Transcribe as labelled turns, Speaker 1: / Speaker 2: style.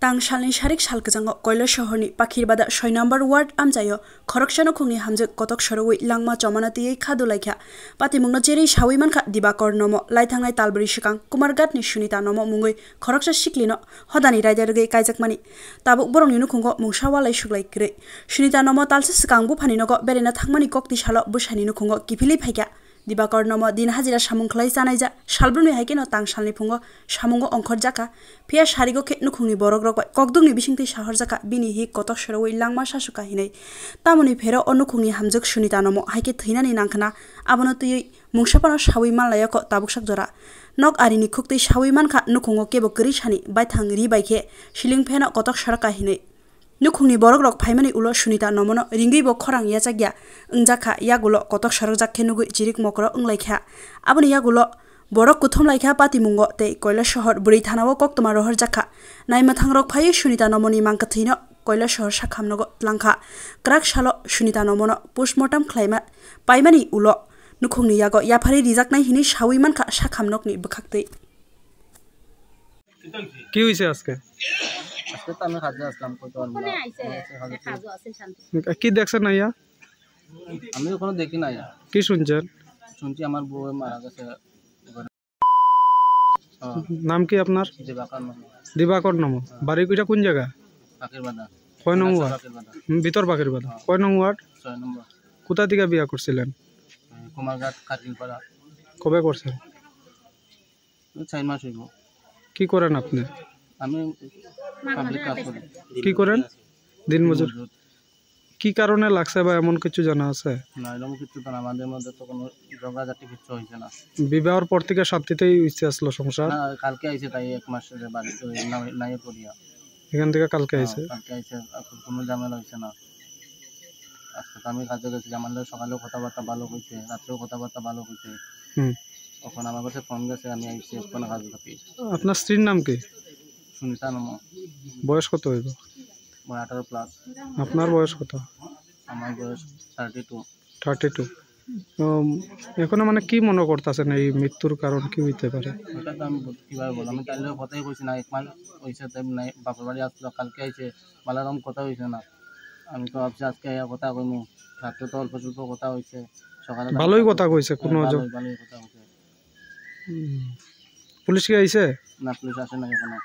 Speaker 1: तां सालनि सारिक सालगोजाङाव कयला शहरनि पाखिरबादा 6 नम्बर वार्ड आमजायो खरकसानो खुंनि हामजो कतक सरवै लांमा चमानातियै खादु लाइखा पातिमुंनो जेरै सावै मानखा दिबाकर नमो लाइथांनाय तालबरि सिकां कुमारघाटनि सुनिता नमो मुङै खरकसा सिक्लिनो हदानि रायदारगै कायजाकमानि ताबुक बरंनि नुखुंगो मुंसावालाय सुग्लाय ग्रै सुनिता नमो तालसा सिकांबु फानिनगो बेरेना थांमानि कक्ति सालो बुसानि नुखुंगो किफिलि फाइका दिबाकर नमो दिन हाजिरा सामुंखलाय जानायजा सालब्रुनि हाइकेनो तां सालनि फुंगो सामुंगो अंखर जाका फिया सारिगो के नुखुंनि बरग रगबाय ककदुंनि बिसिंथि साहर जाका बिनि हि कतक सरवै लांमा सासुका हिनै तामुनि फेरो अनुखुंनि हामजोक सुनिता नमो हाइके थैनानि नांखना आबनो तुयै मुंसापानो सावै मानलायको ताबुकसाक जरा नक आरिनि खुक्तै सावै मानखा नुखुंगो केबो गरि सानि बायथां रि बाइके सिलिं फेनो कतक सरका हिनै नुखुंनि बरग रग फाइमानि उलो सुनिता नमनो रिंगैबो खरां याजाग्या अंजाखा यागुलो कतक सरक जाखे नुगै जिरिक मकरो अंलाइखा आबनि यागुलो बरक कुथुम लाइखा पातिमुंगो ते कयला शहर बुरै थानावो कक्तमा रहर जाखा नाइमाथां रग फायै सुनिता नमोनि मांकथैनो कयला शहर साखामनगो लांखा क्राक सालो सुनिता नमनो पोस्टमर्टम ख्लाइमा पाइमानि उलो नुखुंनि यागो याफारि रिजाकनाय हिनि सावै मानखा साखामनगनि बखाक्तै
Speaker 2: কি হইছে আজকে
Speaker 3: আজকে তো আমি কাজে আসলাম কত
Speaker 2: কি দেখছেন না ইয়া
Speaker 3: আমি ওখানে দেখি না
Speaker 2: কি শুনছেন
Speaker 3: শুনছি আমার বউ মারা গেছে
Speaker 2: নাম কি আপনার দিবাকর নম বাড়ি কইটা কোন জায়গা
Speaker 3: পাখিরবাদা
Speaker 2: কয় নং ওয়ার্ড ভিতর পাখিরবাদা কয় নং ওয়ার্ড
Speaker 3: 6 নম্বর
Speaker 2: কোথা থেকে বিয়া করছিলেন
Speaker 3: কুমারঘাট কাটিলপাড়া
Speaker 2: কবে করছেন
Speaker 3: 6 মাস হইব
Speaker 2: কি করেন আপনি
Speaker 3: আমি পাবলিক কাজ করি
Speaker 2: কি করেন দিন মজুর কি কারণে লাগছে বা এমন কিছু জানা আছে
Speaker 3: না এরকম কিছু তো আমাদের মধ্যে তো কোনো ঝগড়াঝাটি কিছু হইছে না
Speaker 2: বিবাহের পর থেকে শান্তিতেই হইছে আসলো সংসার
Speaker 3: না কালকে আইছে তাই এক মাসের বাড়িতে নাই পড়িয়া
Speaker 2: এখান থেকে কালকে আইছে
Speaker 3: কালকে আইছে কোনো ঝামেলা হইছে না আজকে তো আমি কাজে গেছি আমাদের সকালেও কথাবার্তা ভালো হইছে রাতেও কথাবার্তা ভালো হইছে তখন আমার কাছে ফোন গেছে আমি আইছি কোন কাজ করতে
Speaker 2: আপনার স্ত্রীর নাম কি
Speaker 3: সুনিতা নমো
Speaker 2: বয়স কত হইব
Speaker 3: 18 প্লাস
Speaker 2: আপনার বয়স কত
Speaker 3: আমার বয়স
Speaker 2: 32 এখনো মানে কি মনে করতেছেন এই মৃত্যুর কারণ কি হইতে পারে
Speaker 3: এটা তো আমি কিভাবে বলবো আমি কালকে কথাই কইছি না এক মাস হইছে তাই নাই বাপের বাড়ি আসলো কালকে আইছে বালারম কথা হইছে না আমি তো ভাবছি আজকে এই কথা কইমু রাতে তো অল্প স্বল্প কথা হইছে সকালে
Speaker 2: ভালোই কথা কইছে কোনো
Speaker 3: ভালোই কথা হইছে
Speaker 2: পুলিশ কি আইছে
Speaker 3: না পুলিশ আসে না এখনো